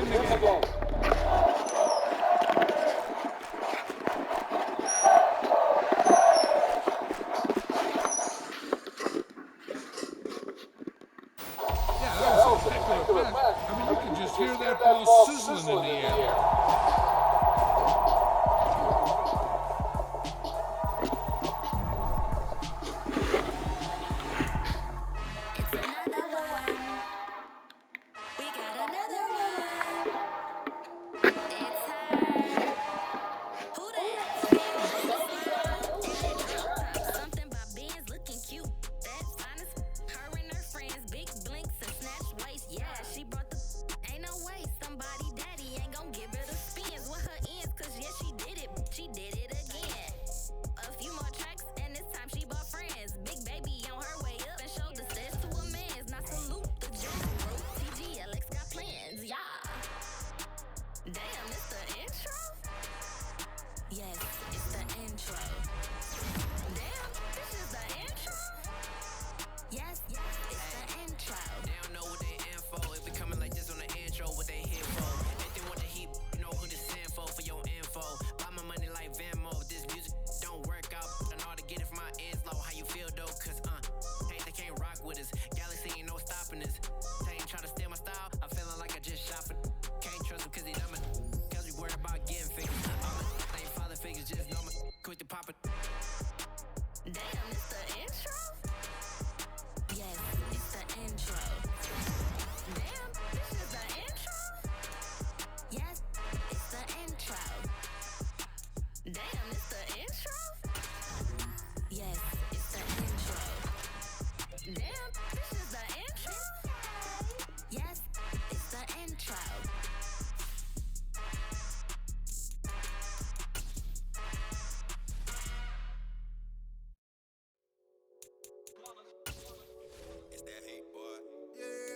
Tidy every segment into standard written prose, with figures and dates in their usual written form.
the game. Yeah, that was a heck of a pass. I mean, you can just hear that ball sizzling in the air.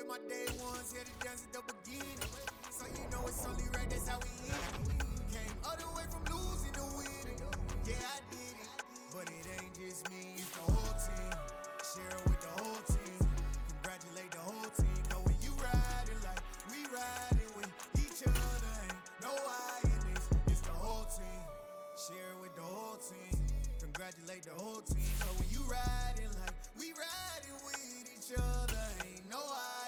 My day ones here to dance at the beginning. So you know it's only right, that's how we end. Came all the way from losing to winning. Yeah, I did it. But it ain't just me, it's the whole team. Share it with the whole team. Congratulate the whole team. Know when you riding like we riding with each other. Ain't no I in this, it's the whole team. Share it with the whole team. Congratulate the whole team. Know when you riding like we riding with each other. Ain't no I.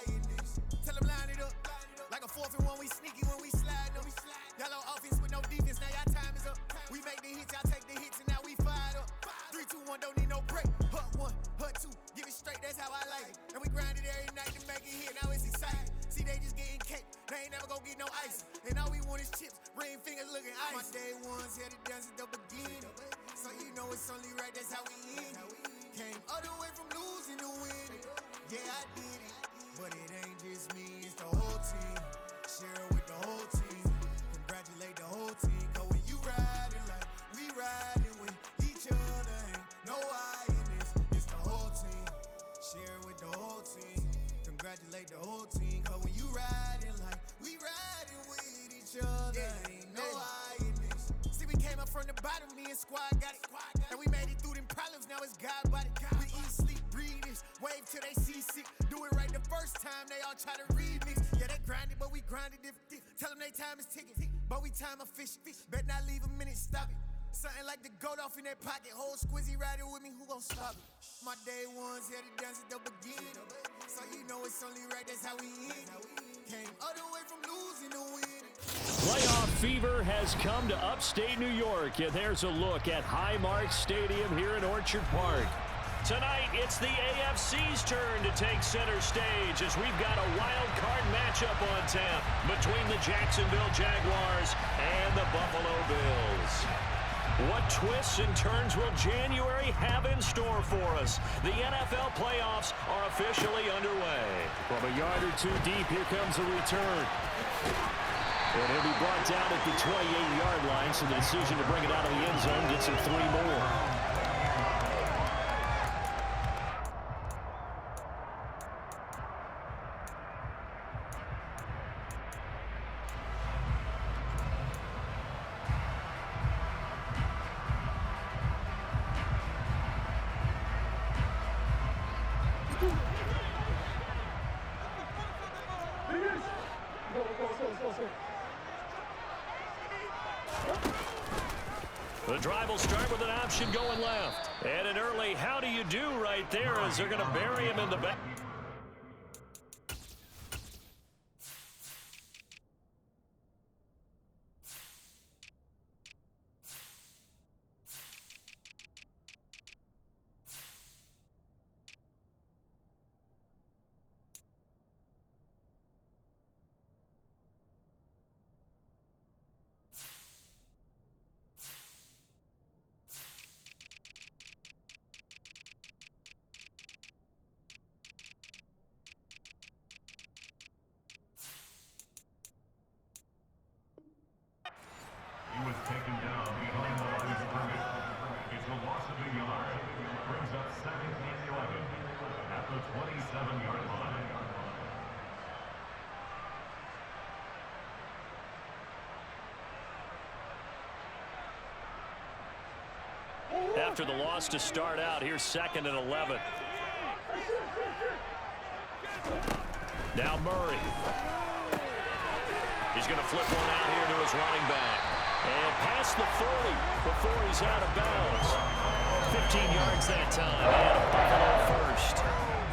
Like a 4th and 1, we sneaky when we slide them. Yellow offense with no defense, now y'all time is up. We make the hits, y'all take the hits, and now we fired up. 3, 2, 1, don't need no break. Hut 1, hut 2, give it straight, that's how I like it. And we grind it every night to make it hit, now it's exciting. See, they just getting cake, they ain't never gonna get no ice. And all we want is chips, ring fingers looking ice. My day ones here to dance at the beginning. So you know it's only right, that's how we end it. Came all the way from losing to winning. Yeah, I did it. But it ain't just me, it's the whole team. Share it with the whole team. Congratulate the whole team. Cause when you riding like we riding with each other. Ain't no I in this, it's the whole team. Share it with the whole team. Congratulate the whole team. Cause when you riding like we riding with each other. Ain't no I in this. See, we came up from the bottom, me and squad got it. And we made it through them problems, now it's God body. We eat, sleep, breathe this. Wave till they seasick. Do it right the first time, they all try to remix. Yeah, they grinded, but we grinded different. Tell them they time is ticking, but we time efficient. Bet not leave a minute, stop it. Something like the goat off in their pocket. Whole squizzy riding with me, who gon' stop it? My day ones here to dance at the beginning. So you know it's only right, that's how we end. Came all the way from losing to winning. Playoff fever has come to upstate New York, and there's a look at Highmark Stadium here in Orchard Park. Tonight, it's the AFC's turn to take center stage as we've got a wild card matchup on tap between the Jacksonville Jaguars and the Buffalo Bills. What twists and turns will January have in store for us? The NFL playoffs are officially underway. From a yard or two deep, here comes a return. And he'll be brought down at the 28-yard line, so the decision to bring it out of the end zone gets him 3 more. Go. drive will start with an option going left. And an early how do you do right there as they're going to bury him in the back. He was taken down behind the line of scrimmage. It's a loss of a yard. Brings up 2nd and 11 at the 27-yard line. After the loss to start out, here's 2nd and 11. Now Murray. He's going to flip one out here to his running back. And past the 40 before he's out of bounds. 15 yards that time. And a Buffalo first.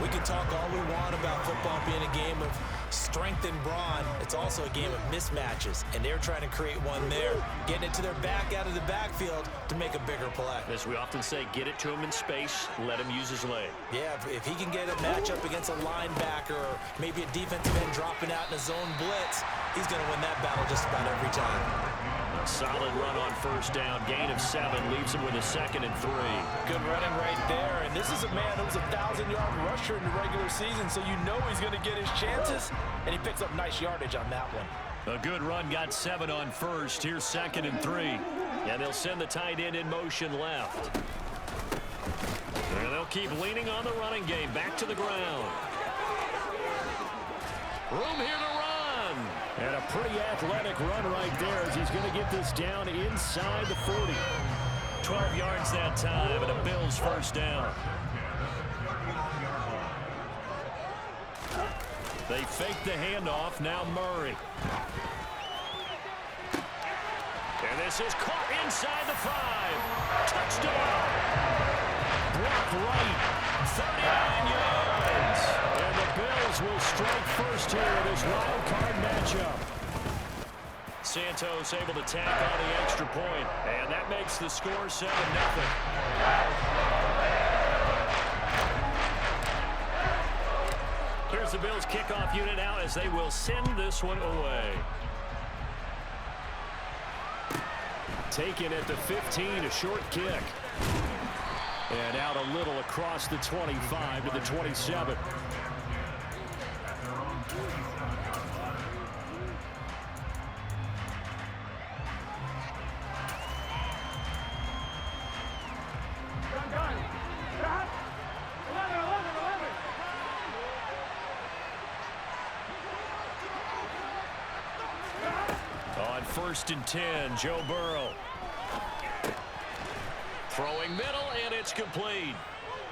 We can talk all we want about football being a game of strength and brawn. It's also a game of mismatches, and they're trying to create one there, getting it to their back out of the backfield to make a bigger play. As we often say, get it to him in space, let him use his leg. Yeah, if he can get a matchup against a linebacker or maybe a defensive end dropping out in a zone blitz, he's going to win that battle just about every time. A solid run on first down. Gain of 7 leaves him with a 2nd and 3. Good running right there. And this is a man who was a 1,000-yard rusher in the regular season, so you know he's going to get his chances. And he picks up nice yardage on that one. A good run, got 7 on first. Here's 2nd and 3. And they'll send the tight end in motion left. And they'll keep leaning on the running game. Back to the ground. Room here to run. And a pretty athletic run right there as he's going to get this down inside the 40. 12 yards that time, and a Bills first down. They fake the handoff. Now Murray. And this is caught inside the 5. Touchdown. Block right. 39 yards. And the Bills will strike first here in this wild card matchup. Santos able to tack on the extra point. And that makes the score 7-0. Here's the Bills kickoff unit out as they will send this one away. Taken at the 15, a short kick. And out a little across the 25 to the 27. On 1st and 10, Joe Burrow. Throwing middle, and it's complete.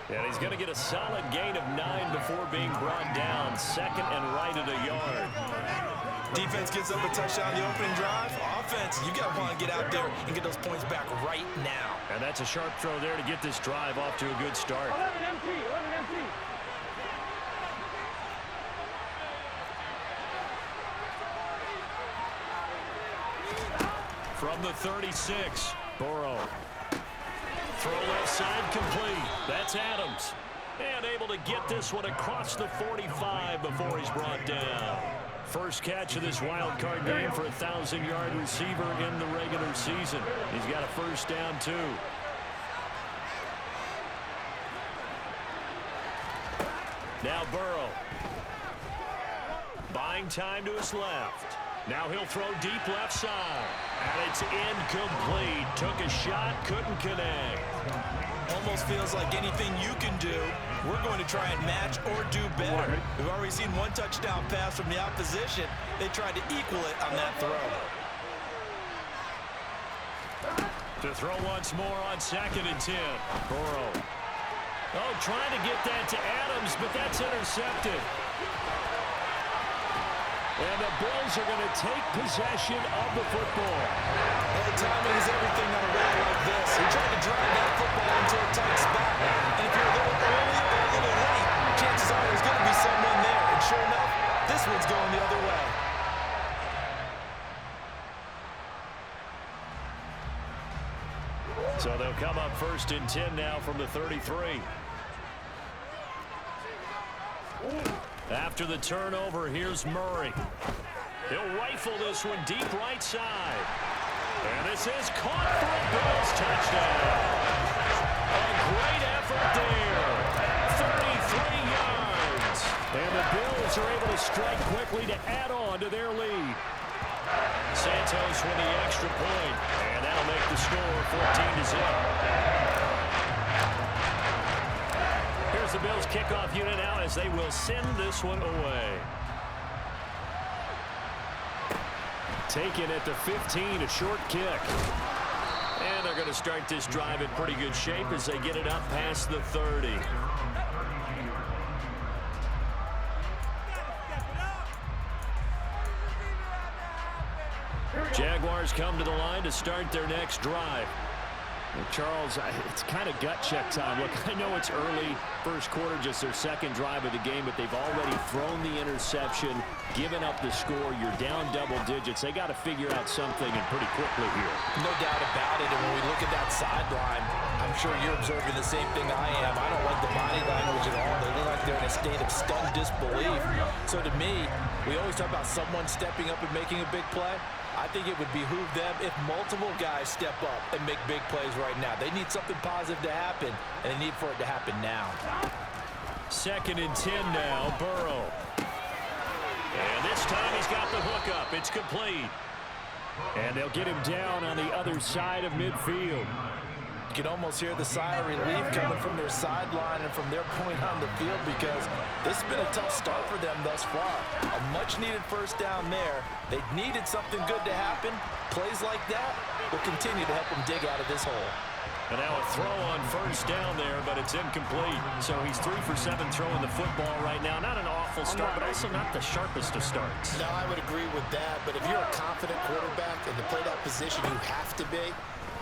And he's going to get a solid gain of 9 before being brought down. 2nd and right at a yard. Defense gets up a touchdown the opening drive. Offense, you got to want to get out there and get those points back right now. And that's a sharp throw there to get this drive off to a good start. 11 empty. From the 36, Burrow. Throw left side complete. That's Adams. And able to get this one across the 45 before he's brought down. First catch of this wild card game for a 1,000-yard receiver in the regular season. He's got a first down, too. Now Burrow. Buying time to his left. Now he'll throw deep left side. And it's incomplete. Took a shot, couldn't connect. Almost feels like anything you can do, we're going to try and match or do better. We've already seen one touchdown pass from the opposition. They tried to equal it on that throw. To throw once more on 2nd and 10. Burrow. Oh, trying to get that to Adams, but that's intercepted. And the Bills are going to take possession of the football. And timing is everything on a run like this. He tried to drive that football into a tight spot. And if you're a little early or a little late, chances are there's going to be someone there. And sure enough, this one's going the other way. So they'll come up 1st and 10 now from the 33. After the turnover, here's Murray. He'll rifle this one deep right side. And this is caught for a Bills touchdown. A great effort there. 33 yards. And the Bills are able to strike quickly to add on to their lead. Santos with the extra point, and that'll make the score 14-0. Here's the Bills kickoff unit now as they will send this one away. Taken at the 15, a short kick. And they're going to start this drive in pretty good shape as they get it up past the 30. Jaguars come to the line to start their next drive. Well, Charles, it's kind of gut check time. Look, I know it's early, first quarter, just their second drive of the game, but they've already thrown the interception, given up the score. You're down double digits. They got to figure out something, and pretty quickly here. No doubt about it. And when we look at that sideline, I'm sure you're observing the same thing I am. I don't like the body language at all. They look like they're in a state of stunned disbelief. So to me, we always talk about someone stepping up and making a big play. I think it would behoove them if multiple guys step up and make big plays right now. They need something positive to happen, and they need for it to happen now. 2nd and 10 now, Burrow. And this time he's got the hook up. It's complete. And they'll get him down on the other side of midfield. You can almost hear the sigh of relief coming from their sideline and from their point on the field, because this has been a tough start for them thus far. A much-needed first down there. They needed something good to happen. Plays like that will continue to help them dig out of this hole. And now a throw on first down there, but it's incomplete. So he's 3 for 7 throwing the football right now. Not an awful start, but also not the sharpest of starts. No, I would agree with that. But if you're a confident quarterback and to play that position you have to be,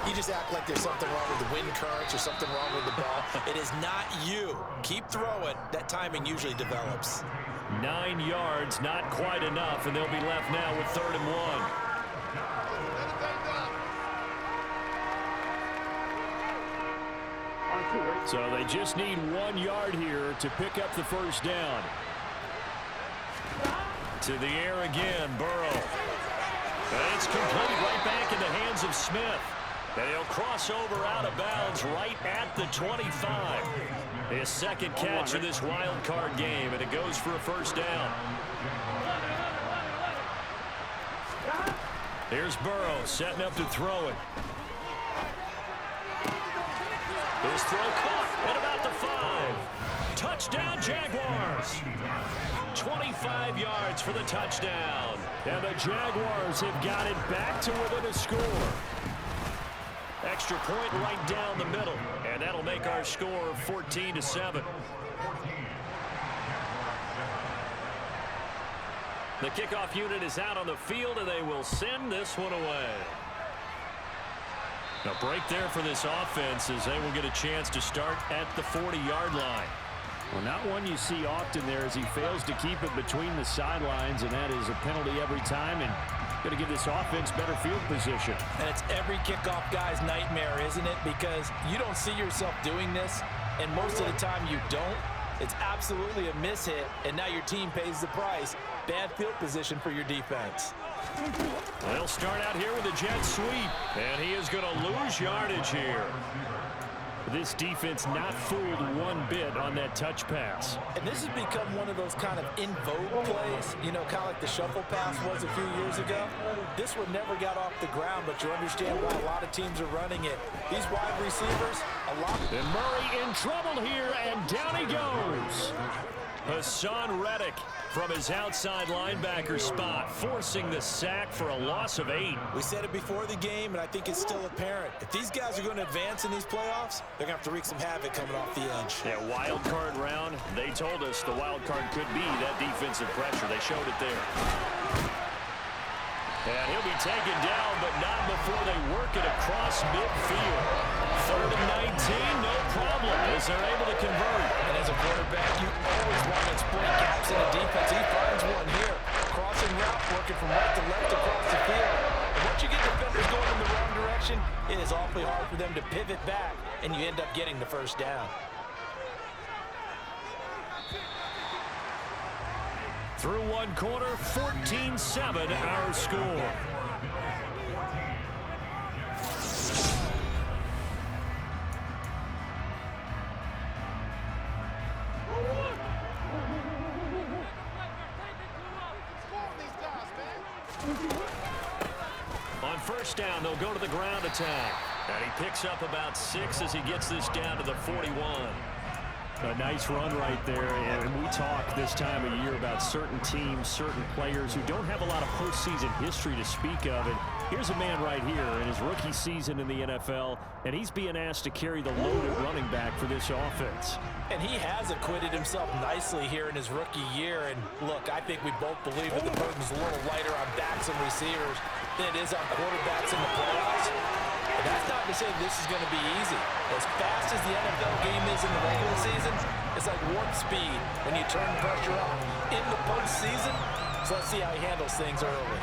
you just act like there's something wrong with the wind currents or something wrong with the ball. It is not you. Keep throwing. That timing usually develops. 9 yards, not quite enough, and they'll be left now with 3rd and 1. So they just need 1 yard here to pick up the first down. To the air again, Burrow. And it's complete right back in the hands of Smith. And he'll cross over out of bounds right at the 25. His second catch of this wild card game, and it goes for a first down. Here's Burrow setting up to throw it. His throw caught at about the 5. Touchdown, Jaguars. 25 yards for the touchdown. And the Jaguars have got it back to within a score. Extra point right down the middle, and that'll make our score 14-7. The kickoff unit is out on the field, and they will send this one away. A break there for this offense as they will get a chance to start at the 40-yard line. Well, not one you see often there as he fails to keep it between the sidelines, and that is a penalty every time, and going to give this offense better field position. And it's every kickoff guy's nightmare, isn't it? Because you don't see yourself doing this, and most of the time you don't. It's absolutely a mishit, and now your team pays the price. Bad field position for your defense. They'll start out here with a jet sweep, and he is going to lose yardage here. This defense not fooled one bit on that touch pass. And this has become one of those kind of in vogue plays, you know, kind of like the shuffle pass was a few years ago. This one never got off the ground, but you understand why a lot of teams are running it. These wide receivers, a lot. And Murray in trouble here, and down he goes. Hassan Reddick from his outside linebacker spot, forcing the sack for a loss of 8. We said it before the game, and I think it's still apparent. If these guys are going to advance in these playoffs, they're going to have to wreak some havoc coming off the edge. That wild card round, they told us the wild card could be that defensive pressure. They showed it there. And he'll be taken down, but not before they work it across midfield. 3rd and 19, no problem, as they're able to convert. And as a quarterback, you always want to exploit gaps in the defense. He finds one here. Crossing route, working from right to left across the field. And once you get defenders going in the wrong direction, it is awfully hard for them to pivot back, and you end up getting the first down. Through one quarter, 14-7 our score. On first down, they'll go to the ground attack. And he picks up about 6 as he gets this down to the 41. A nice run right there, and we talk this time of year about certain teams, certain players who don't have a lot of postseason history to speak of. And here's a man right here in his rookie season in the NFL, and he's being asked to carry the load at running back for this offense. And he has acquitted himself nicely here in his rookie year. And look, I think we both believe that the burden's a little lighter on backs and receivers than it is on quarterbacks in the playoffs. But that's not to say this is going to be easy. As fast as the NFL game is in the regular season, it's like warp speed when you turn pressure up in the postseason. So let's see how he handles things early.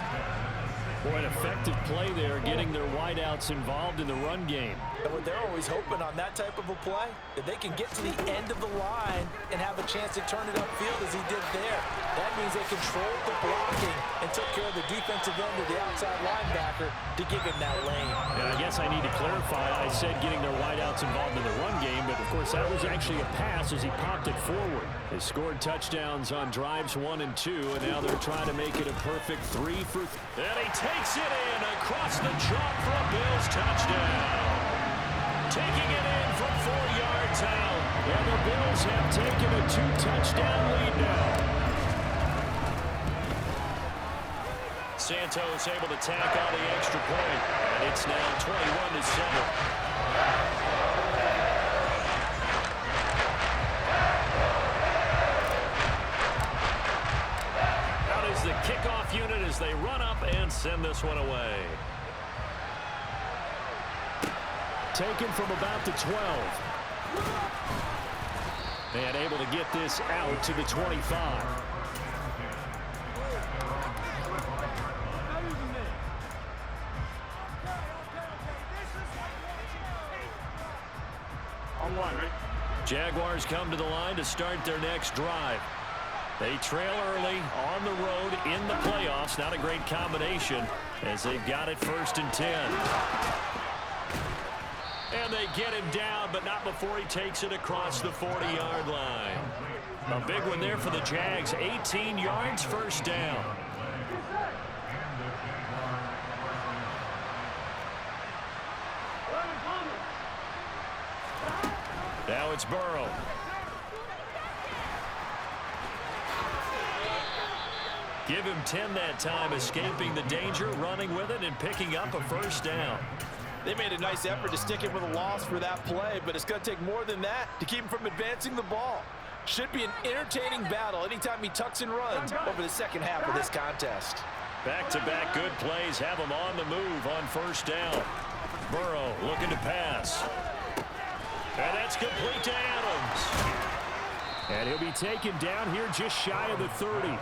Boy, an effective play there, getting their wideouts involved in the run game. And what they're always hoping on that type of a play, that they can get to the end of the line and have a chance to turn it upfield as he did there. That means they controlled the blocking and took care of the defensive end of the outside linebacker to give him that lane. And I guess I need to clarify, I said getting their wideouts involved in the run game, but of course that was actually a pass as he popped it forward. They scored touchdowns on drives 1 and 2, and now they're trying to make it a perfect 3 for 3. And he takes it in across the chalk for a Bills touchdown. Taking it in from 4 yards out. And the Bills have taken a 2-touchdown lead now. Santos able to tack on the extra point. And it's now 21-7. The kickoff unit as they run up and send this one away. Taken from about the 12. And able to get this out to the 25. Jaguars come to the line to start their next drive. They trail early on the road in the playoffs. Not a great combination as they've got it 1st and 10. And they get him down, but not before he takes it across the 40-yard line. A big one there for the Jags. 18 yards, 1st down. Now it's Burrow. Give him 10 that time, escaping the danger, running with it, and picking up a 1st down. They made a nice effort to stick him with a loss for that play, but it's going to take more than that to keep him from advancing the ball. Should be an entertaining battle anytime he tucks and runs over the second half of this contest. Back-to-back good plays have him on the move on 1st down. Burrow looking to pass. And that's complete to Adams. And he'll be taken down here just shy of the 30.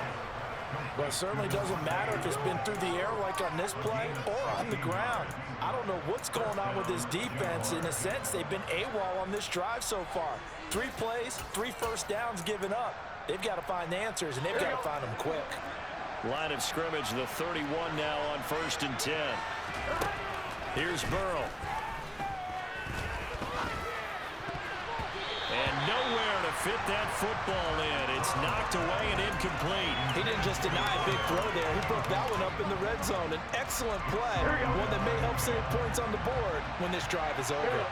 Well, it certainly doesn't matter if it's been through the air like on this play or on the ground. I don't know what's going on with this defense. In a sense, they've been AWOL on this drive so far. 3 plays, 3 first downs given up. They've got to find the answers, and they've got to find them quick. Line of scrimmage, the 31 now on 1st and 10. Here's Burrow. And nowhere to fit that football in. It's knocked away and incomplete. He didn't just deny a big throw there. He broke that one up in the red zone. An excellent play. One that may help save points on the board when this drive is over.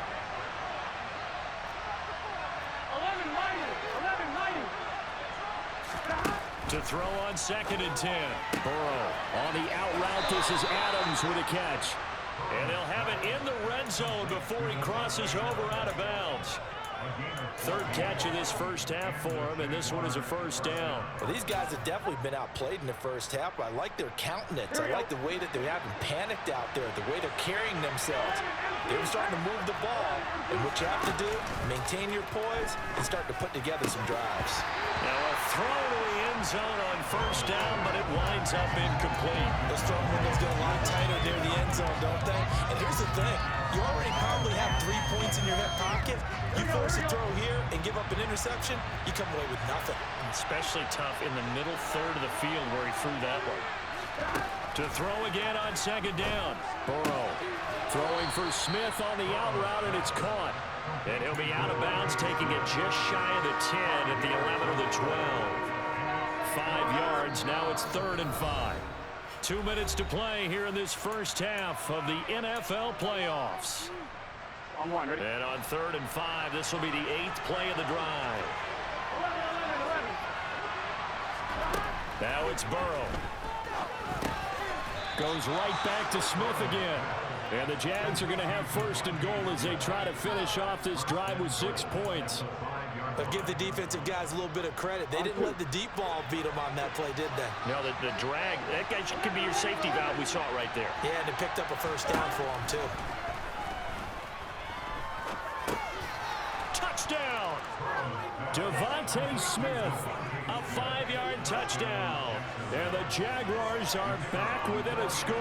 To throw on 2nd and 10. Burrow on the out route. This is Adams with a catch. And they'll have it in the red zone before he crosses over out of bounds. Third catch of this first half for him, and this one is a first down. Well, these guys have definitely been outplayed in the first half. I like their countenance. I like the way that they haven't panicked out there, the way they're carrying themselves. They're starting to move the ball, and what you have to do, maintain your poise and start to put together some drives. Now a throw to the end zone on first down, but it winds up incomplete. Those throwing windows get a lot tighter near the end zone, don't they? And here's the thing. You already probably have 3 points in your hip pocket. You force a throw here and give up an interception, you come away with nothing. Especially tough in the middle third of the field where he threw that one. To throw again on second down. Burrow throwing for Smith on the out route, and it's caught. And he'll be out of bounds, taking it just shy of the 10 at the 11 of the 12. 5 yards, now it's 3rd and 5. 2 minutes to play here in this first half of the NFL playoffs. And on 3rd and 5, this will be the 8th play of the drive. Now it's Burrow. Goes right back to Smith again. And the Jags are going to have 1st and goal as they try to finish off this drive with 6 points. But give the defensive guys a little bit of credit. They didn't let the deep ball beat them on that play, did they? No, the drag, that guy could be your safety valve. We saw it right there. Yeah, and they picked up a first down for them, too. Touchdown! Devontae Smith, a 5-yard touchdown. And the Jaguars are back within a score.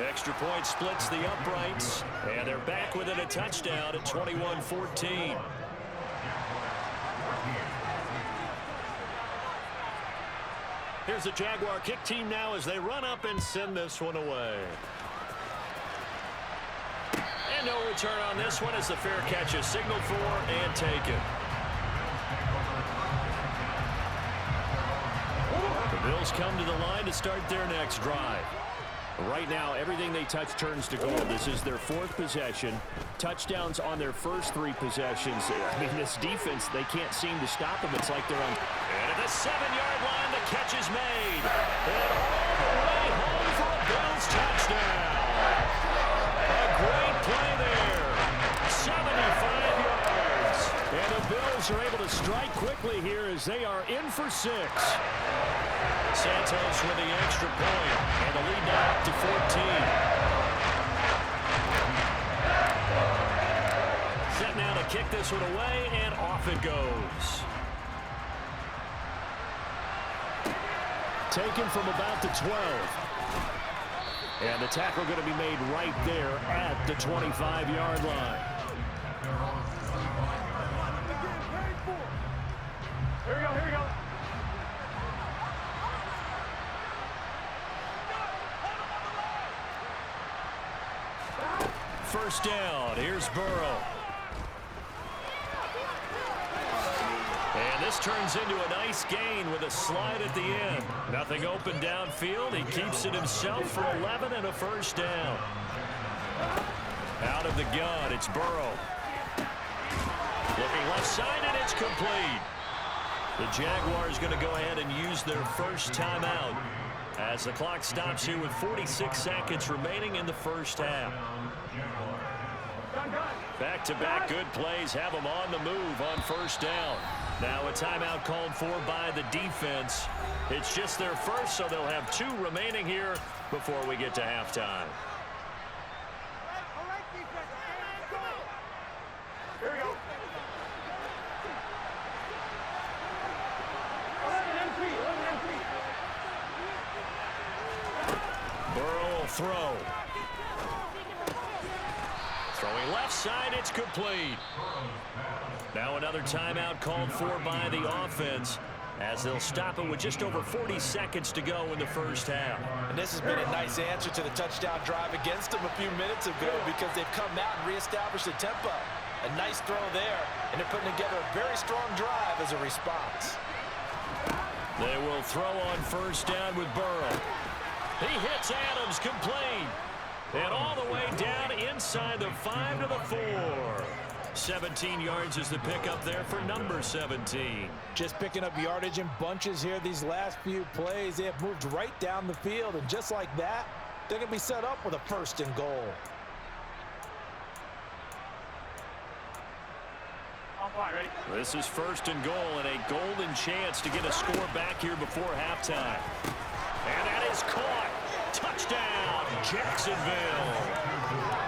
Extra point splits the uprights, and they're back within a touchdown at 21-14. Here's the Jaguar kick team now as they run up and send this one away. And no return on this one as the fair catch is signaled for and taken. The Bills come to the line to start their next drive. Right now, everything they touch turns to gold. This is their 4th possession. Touchdowns on their first 3 possessions. I mean, this defense, they can't seem to stop them. It's like they're on... And at the 7-yard line, the catch is made. And all the way home for a Bills touchdown. A great play there. 75 yards. And the Bills are able to strike quickly here as they are in for 6. Santos with the extra point, and the lead now up to 14. Set now to kick this one away, and off it goes. Taken from about the 12. And the tackle going to be made right there at the 25-yard line. Here we go, here we go. First down, here's Burrow. And this turns into a nice gain with a slide at the end. Nothing open downfield. He keeps it himself for 11 and a first down. Out of the gun, it's Burrow. Looking left side, and it's complete. The Jaguars going to go ahead and use their first timeout as the clock stops here with 46 seconds remaining in the first half. Back-to-back good plays have them on the move on first down. Now a timeout called for by the defense. It's just their first, so they'll have 2 remaining here before we get to halftime. Here we go. Burrow will throw. Throwing left side, it's complete. Now another timeout called for by the offense as they'll stop it with just over 40 seconds to go in the first half. And this has been a nice answer to the touchdown drive against them a few minutes ago because they've come out and reestablished the tempo. A nice throw there, and they're putting together a very strong drive as a response. They will throw on first down with Burrow. He hits Adams complete. And all the way down inside the 5 to the 4. 17 yards is the pickup there for number 17. Just picking up yardage in bunches here these last few plays. They have moved right down the field, and just like that, they're going to be set up with a 1st and goal. This is 1st and goal and a golden chance to get a score back here before halftime. And that is caught. Touchdown, Jacksonville.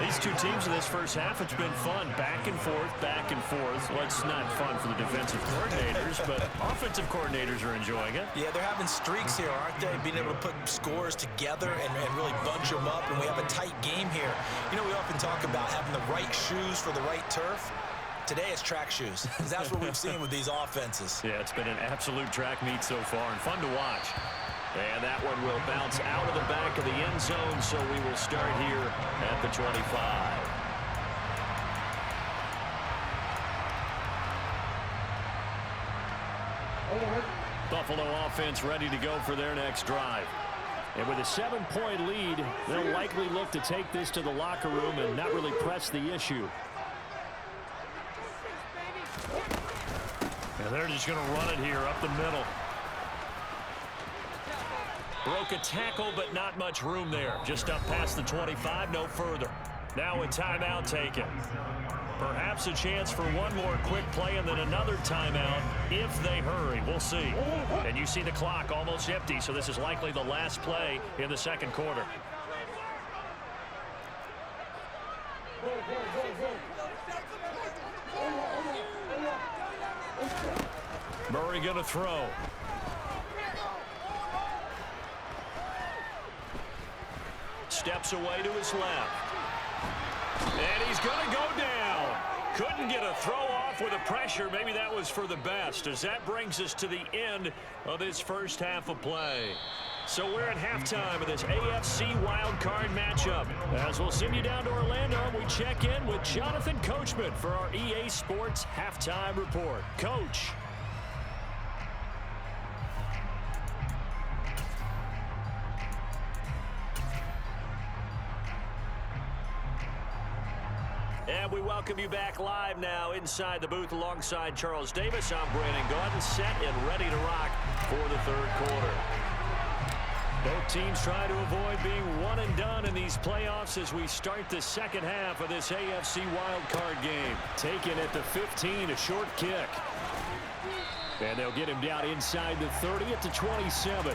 These two teams in this first half, it's been fun. Back and forth, back and forth. Well, it's not fun for the defensive coordinators, but offensive coordinators are enjoying it. Yeah, they're having streaks here, aren't they? Being able to put scores together and really bunch them up, and we have a tight game here. You know, we often talk about having the right shoes for the right turf. Today it's track shoes. That's what we've seen with these offenses. Yeah, it's been an absolute track meet so far and fun to watch. And that one will bounce out of the back of the end zone, so we will start here at the 25. Buffalo offense ready to go for their next drive. And with a 7-point lead, they'll likely look to take this to the locker room and not really press the issue. And they're just going to run it here up the middle. Broke a tackle, but not much room there. Just up past the 25, no further. Now a timeout taken. Perhaps a chance for one more quick play and then another timeout if they hurry. We'll see. And you see the clock almost empty, so this is likely the last play in the second quarter. Murray going to throw. Steps away to his left. And he's going to go down. Couldn't get a throw off with the pressure. Maybe that was for the best, as that brings us to the end of this first half of play. So we're at halftime of this AFC wildcard matchup. As we'll send you down to Orlando, we check in with Jonathan Coachman for our EA Sports Halftime Report. Coach. And we welcome you back live now inside the booth alongside Charles Davis. I'm Brandon Gordon, set and ready to rock for the third quarter. Both teams try to avoid being one and done in these playoffs as we start the second half of this AFC wildcard game. Taken at the 15, a short kick. And they'll get him down inside the 30 at the 27.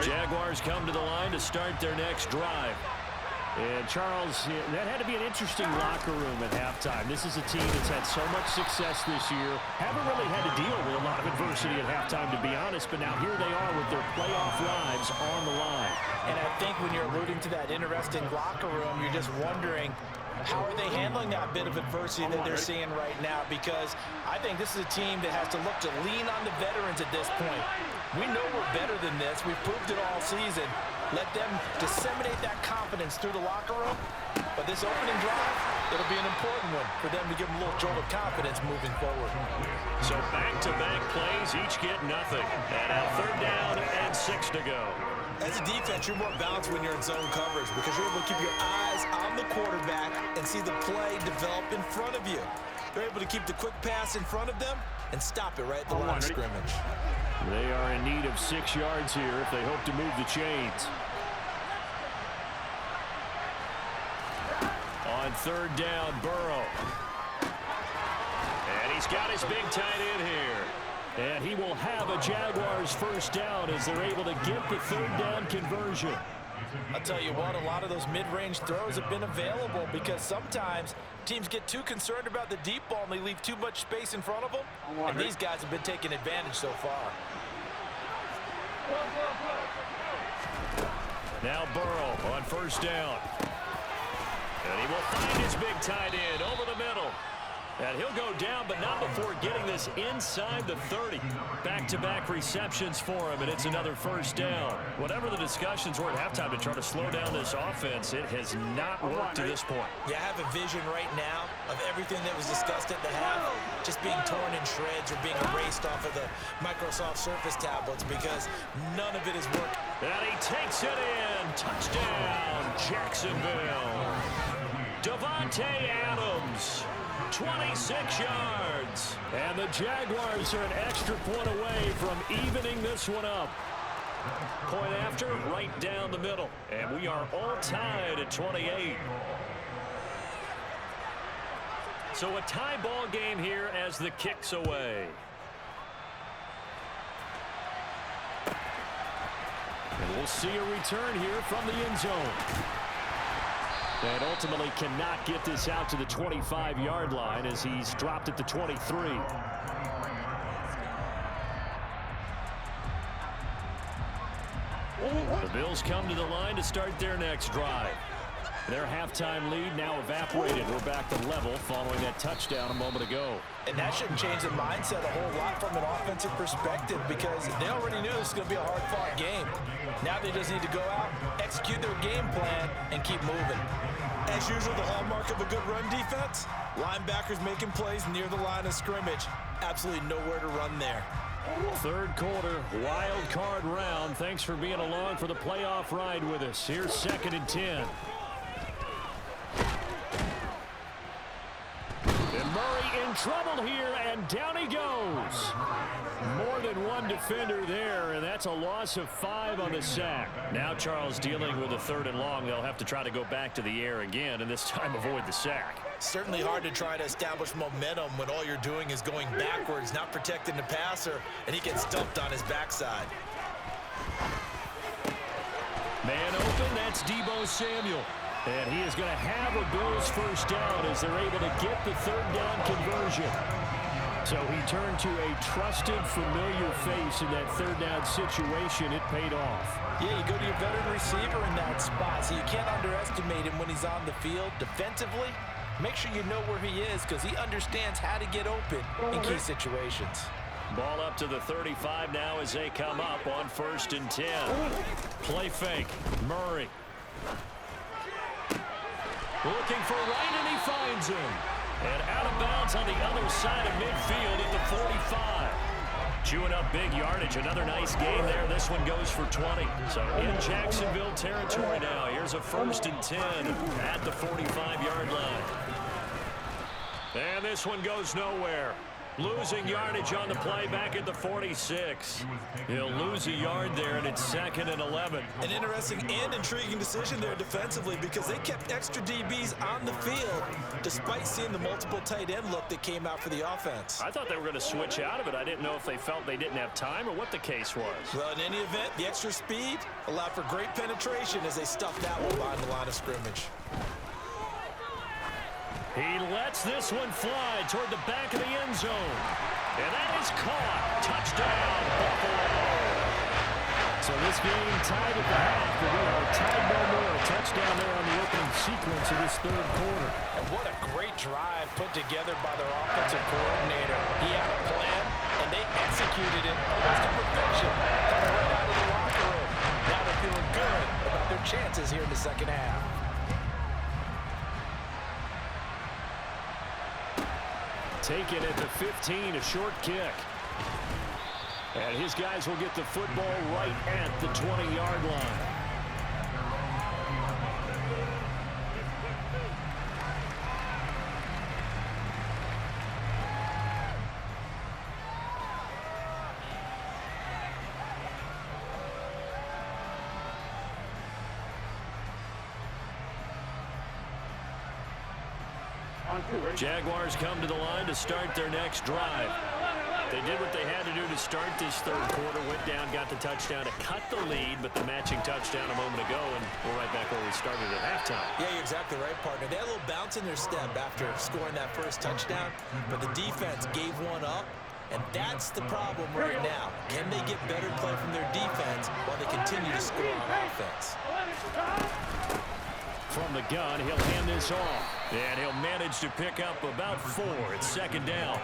Jaguars come to the line to start their next drive. And Charles, that had to be an interesting locker room at halftime. This is a team that's had so much success this year. Haven't really had to deal with a lot of adversity at halftime, to be honest. But now here they are with their playoff lives on the line. And I think when you're alluding to that interesting locker room, you're just wondering, how are they handling that bit of adversity that they're seeing right now? Because I think this is a team that has to look to lean on the veterans at this point. We know we're better than this. We've proved it all season. Let them disseminate that confidence through the locker room. But this opening drive, it'll be an important one for them to give them a little jolt of confidence moving forward. So back-to-back plays, each get nothing. And now third down and 6 to go. As a defense, you're more balanced when you're in zone coverage because you're able to keep your eyes on the quarterback and see the play develop in front of you. They're able to keep the quick pass in front of them and stop it right at the line of scrimmage. They are in need of 6 yards here if they hope to move the chains. On third down, Burrow. And he's got his big tight end here. And he will have a Jaguars first down as they're able to get the third down conversion. I'll tell you what, a lot of those mid-range throws have been available because sometimes teams get too concerned about the deep ball and they leave too much space in front of them. And these guys have been taking advantage so far. Now Burrow on first down. And he will find his big tight end over the middle. And he'll go down, but not before getting this inside the 30. Back-to-back receptions for him, and it's another first down. Whatever the discussions were at halftime to try to slow down this offense, it has not worked to this point. Yeah, I have a vision right now of everything that was discussed at the half just being torn in shreds or being erased off of the Microsoft Surface tablets because none of it has worked. And he takes it in. Touchdown, Jacksonville. Davante Adams. 26 yards. And the Jaguars are an extra point away from evening this one up. Point after, right down the middle. And we are all tied at 28. So a tie ball game here as the kick's away. And we'll see a return here from the end zone. And ultimately cannot get this out to the 25-yard line as he's dropped at the 23. The Bills come to the line to start their next drive. Their halftime lead now evaporated. We're back to level following that touchdown a moment ago. And that shouldn't change the mindset a whole lot from an offensive perspective because they already knew this was going to be a hard-fought game. Now they just need to go out, execute their game plan, and keep moving. As usual, the hallmark of a good run defense, linebackers making plays near the line of scrimmage. Absolutely nowhere to run there. Third quarter, wild card round. Thanks for being along for the playoff ride with us. Here's 2nd and 10. And Murray in trouble here, and down he goes. More than one defender there, and that's a loss of 5 on the sack. Now Charles dealing with a 3rd and long. They'll have to try to go back to the air again, and this time avoid the sack. Certainly hard to try to establish momentum when all you're doing is going backwards, not protecting the passer, and he gets stumped on his backside. Man open, that's Deebo Samuel. And he is going to have a Bills first down as they're able to get the 3rd down conversion. So he turned to a trusted, familiar face in that 3rd down situation. It paid off. Yeah, you go to your veteran receiver in that spot, so you can't underestimate him when he's on the field. Defensively, make sure you know where he is because he understands how to get open in key situations. Ball up to the 35 now as they come up on 1st and 10. Play fake. Murray. Looking for right, and he finds him. And out of bounds on the other side of midfield at the 45. Chewing up big yardage. Another nice gain there. This one goes for 20. So in Jacksonville territory now. Here's a 1st and 10 at the 45-yard line. And this one goes nowhere. Losing yardage on the play back at the 46. He'll lose a yard there, and it's 2nd and 11. An interesting and intriguing decision there defensively because they kept extra DBs on the field despite seeing the multiple tight end look that came out for the offense. I thought they were going to switch out of it. I didn't know if they felt they didn't have time or what the case was. Well, in any event, the extra speed allowed for great penetration as they stuffed that one behind the line of scrimmage. He lets this one fly toward the back of the end zone. And that is caught. Touchdown, Buffalo. So this game tied at the half, but we are tied no more. A touchdown there on the opening sequence of this 3rd quarter. And what a great drive put together by their offensive coordinator. He had a plan, and they executed it almost to perfection. Coming right out of the locker room. Now they're feeling good about their chances here in the 2nd half. Taken at the 15, a short kick. And his guys will get the football right at the 20-yard line. Jaguars come to the line to start their next drive. They did what they had to do to start this 3rd quarter. Went down, got the touchdown to cut the lead, but the matching touchdown a moment ago, and we're right back where we started at halftime. Yeah, you're exactly right, partner. They had a little bounce in their step after scoring that first touchdown, but the defense gave one up, and that's the problem right now. Can they get better play from their defense while they continue to score on offense? From the gun, he'll hand this off, and he'll manage to pick up about 4. It's 2nd down.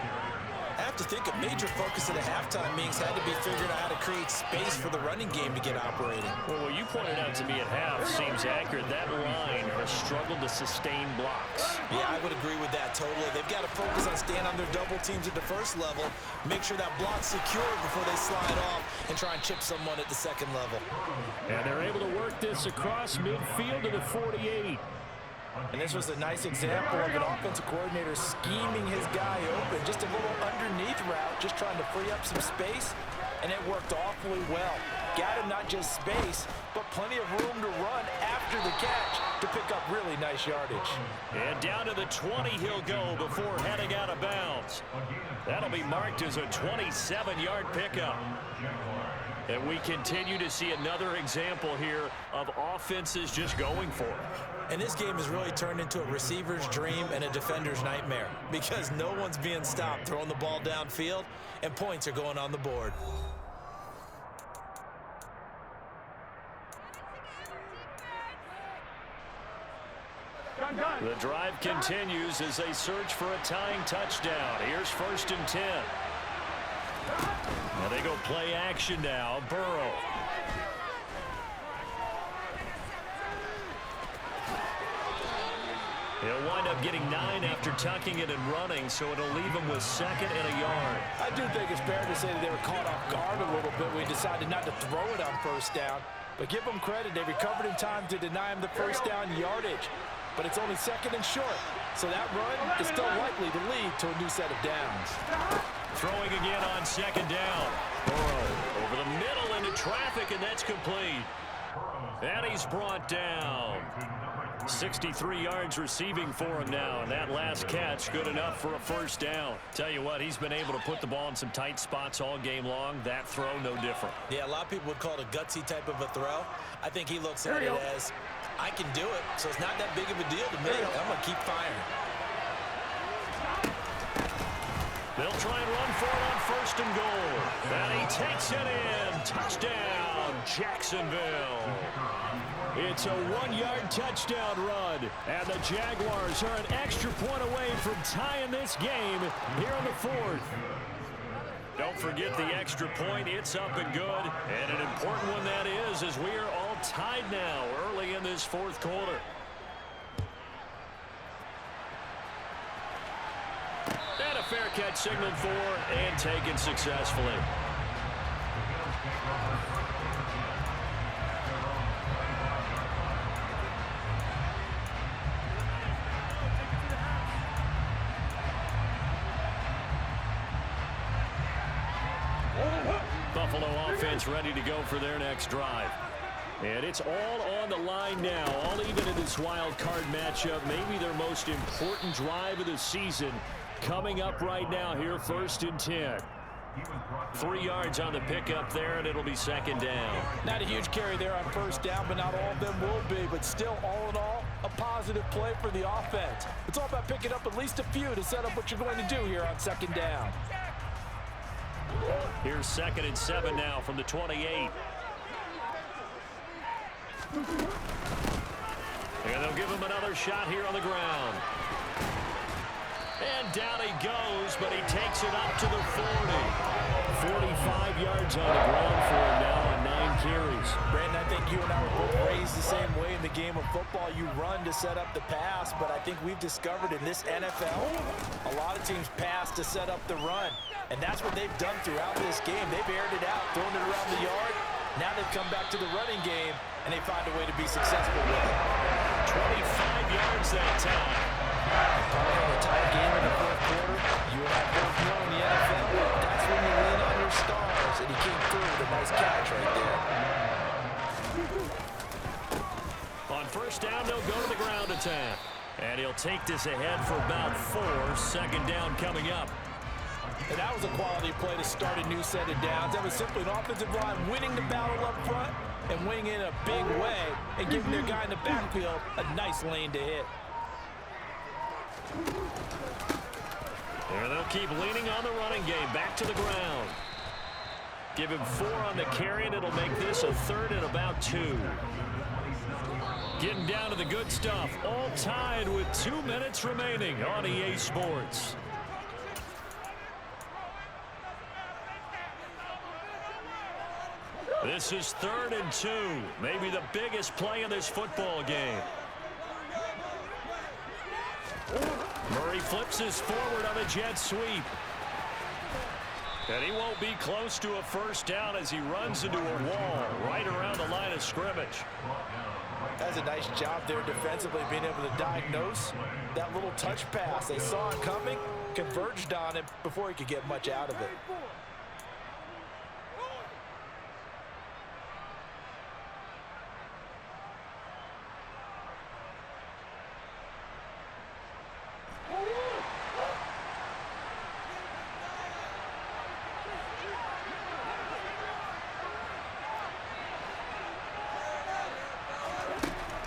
I have to think a major focus of the halftime meetings had to be figuring out how to create space for the running game to get operating. Well, what you pointed out to me at half seems accurate. That line has struggled to sustain blocks. Yeah, I would agree with that totally. They've got to focus on staying on their double teams at the 1st level, make sure that block's secure before they slide off and try and chip someone at the 2nd level. And they're able to work this across midfield to the 48. And this was a nice example of an offensive coordinator scheming his guy open. Just a little underneath route, just trying to free up some space, and it worked awfully well. got him not just space, but plenty of room to run after the catch to pick up really nice yardage. And down to the 20 he'll go before heading out of bounds. That'll be marked as a 27-yard pickup. And we continue to see another example here of offenses just going for it. And this game has really turned into a receiver's dream and a defender's nightmare because no one's being stopped throwing the ball downfield, and points are going on the board. The drive continues as they search for a tying touchdown. Here's 1st and 10. And they go play action now. Burrow. He'll wind up getting 9 after tucking it and running, so it'll leave him with 2nd and a yard. I do think it's fair to say that they were caught off guard a little bit when he decided not to throw it on 1st down. But give them credit, they recovered in time to deny him the 1st down yardage. But it's only 2nd and short, so that run is still likely to lead to a new set of downs. Throwing again on 2nd down. Burrow over the middle into traffic, and that's complete. And he's brought down. 63 yards receiving for him now, and that last catch good enough for a 1st down. Tell you what, he's been able to put the ball in some tight spots all game long. That throw, no different. Yeah, a lot of people would call it a gutsy type of a throw. I think he looks at it as, I can do it, so it's not that big of a deal to me. I'm going to keep firing. They'll try and run for it on 1st and goal. And he takes it in. Touchdown, Jacksonville. It's a 1-yard touchdown run. And the Jaguars are an extra point away from tying this game here in the 4th. Don't forget the extra point. It's up and good. And an important one that is, as we are all tied now early in this 4th quarter. And a fair catch signaled for and taken successfully. Buffalo offense ready to go for their next drive. And it's all on the line now, all even in this wild card matchup. Maybe their most important drive of the season coming up right now here, 1st and 10. 3 yards on the pickup there, and it'll be 2nd down. Not a huge carry there on 1st down, but not all of them will be. But still, all in all, a positive play for the offense. It's all about picking up at least a few to set up what you're going to do here on 2nd down. Here's 2nd and 7 now from the 28. And they'll give him another shot here on the ground. And down he goes, but he takes it up to the 40. 45 yards on the ground for him now on 9 carries. Brandon, I think you and I were both raised the same way in the game of football. You run to set up the pass, but I think we've discovered in this NFL, a lot of teams pass to set up the run. And that's what they've done throughout this game. They've aired it out, thrown it around the yard. Now they've come back to the running game, and they find a way to be successful with it. 25 yards that time. A tight game in the 4th quarter. You and I both know in the NFL, that's when you lean on your stars, and he came through with a nice catch right there. On 1st down, they'll go to the ground attack. And he'll take this ahead for about 4. 2nd down coming up. And that was a quality play to start a new set of downs. That was simply an offensive line winning the battle up front and winning in a big way and giving their guy in the backfield a nice lane to hit. There they'll keep leaning on the running game. Back to the ground. Give him 4 on the carry, and it'll make this a 3rd and about 2. Getting down to the good stuff. All tied with 2 minutes remaining on EA Sports. This is 3rd and 2. Maybe the biggest play in this football game. Murray flips his forward on a jet sweep. And he won't be close to a 1st down as he runs into a wall right around the line of scrimmage. That's a nice job there defensively, being able to diagnose that little touch pass. They saw it coming, converged on it before he could get much out of it.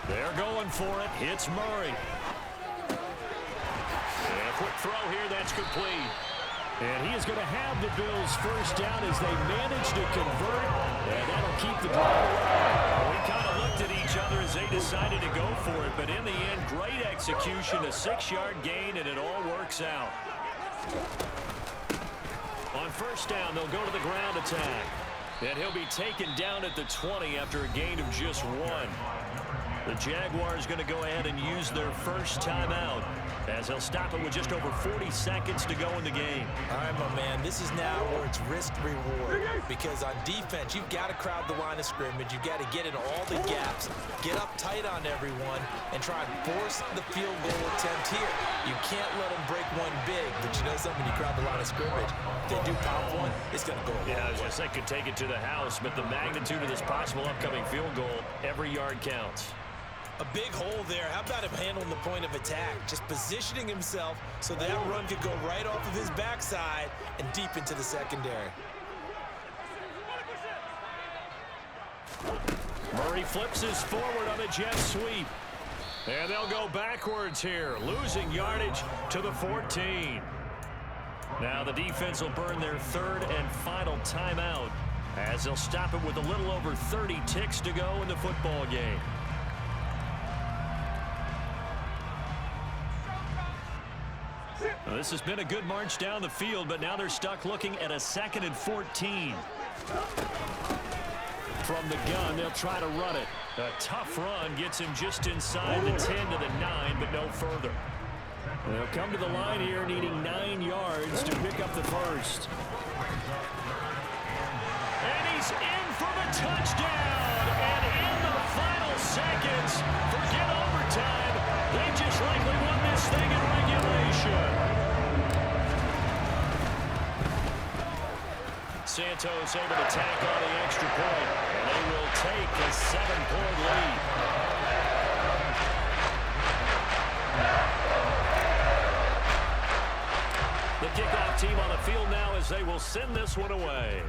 They're going for it. Hits Murray. And a quick throw here. That's complete. And he is going to have the Bills first down as they manage to convert. And that'll keep the drive alive. We kind of looked at each other as they decided to go for it. But in the end, great execution. A 6-yard gain, and it all works out. On first down, they'll go to the ground attack. And he'll be taken down at the 20 after a gain of just 1. The Jaguars going to go ahead and use their first timeout as they'll stop it with just over 40 seconds to go in the game. All right, my man, this is now where it's risk-reward, because on defense, you've got to crowd the line of scrimmage. You've got to get in all the gaps, get up tight on everyone, and try and force the field goal attempt here. You can't let them break one big, but you know something, when you crowd the line of scrimmage, if they do pop one, it's going to go away. Yeah, I was just saying could take it to the house, but the magnitude of this possible upcoming field goal, every yard counts. A big hole there. How about him handling the point of attack? Just positioning himself so that run could go right off of his backside and deep into the secondary. Murray flips his forward on a jet sweep. And they'll go backwards here, losing yardage to the 14. Now the defense will burn their third and final timeout as they'll stop it with a little over 30 ticks to go in the football game. Well, this has been a good march down the field, but now they're stuck looking at a 2nd and 14. From the gun, they'll try to run it. A tough run gets him just inside the 10 to the 9, but no further. They'll come to the line here needing 9 yards to pick up the first. And he's in for the touchdown. And in the final seconds, forget overtime. They just likely won this thing in regulation. Santos able to tack on the extra point, and they will take a 7-point lead. The kickoff team on the field now as they will send this one away.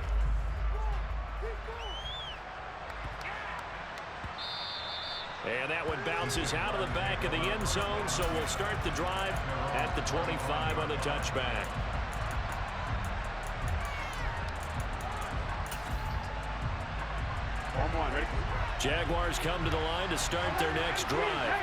And that one bounces out of the back of the end zone, so we'll start the drive at the 25 on the touchback. Jaguars come to the line to start their next drive.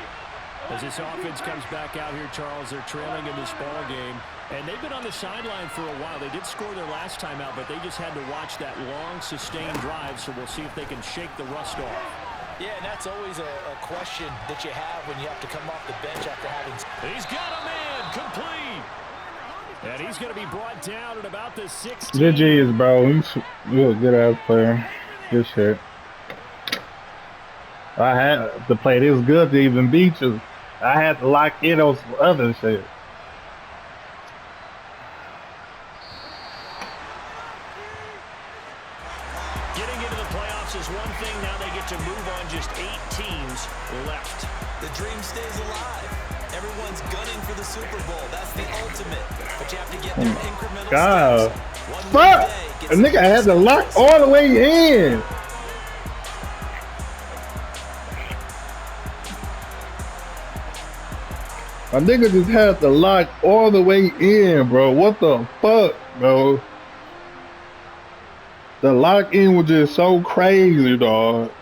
As this offense comes back out here, Charles, they're trailing in this ball game. And they've been on the sideline for a while. They did score their last time out, but they just had to watch that long, sustained drive, so we'll see if they can shake the rust off. Yeah, and that's always a question that you have when you have to come off the bench after having... He's got a man, complete. And he's going to be brought down at about the 16. GG's, bro. He's a good-ass player. Good shit. I had to play this good to even beat you. I had to lock in those other shit. Getting into the playoffs is one thing. Now they get to move on. Just 8 teams left. The dream stays alive. Everyone's gunning for the Super Bowl. That's the ultimate. But you have to get there in incremental God. steps. Fuck! A nigga had to lock all the way in. A nigga just had to lock all the way in, bro. What the fuck, bro? The lock in was just so crazy, dog.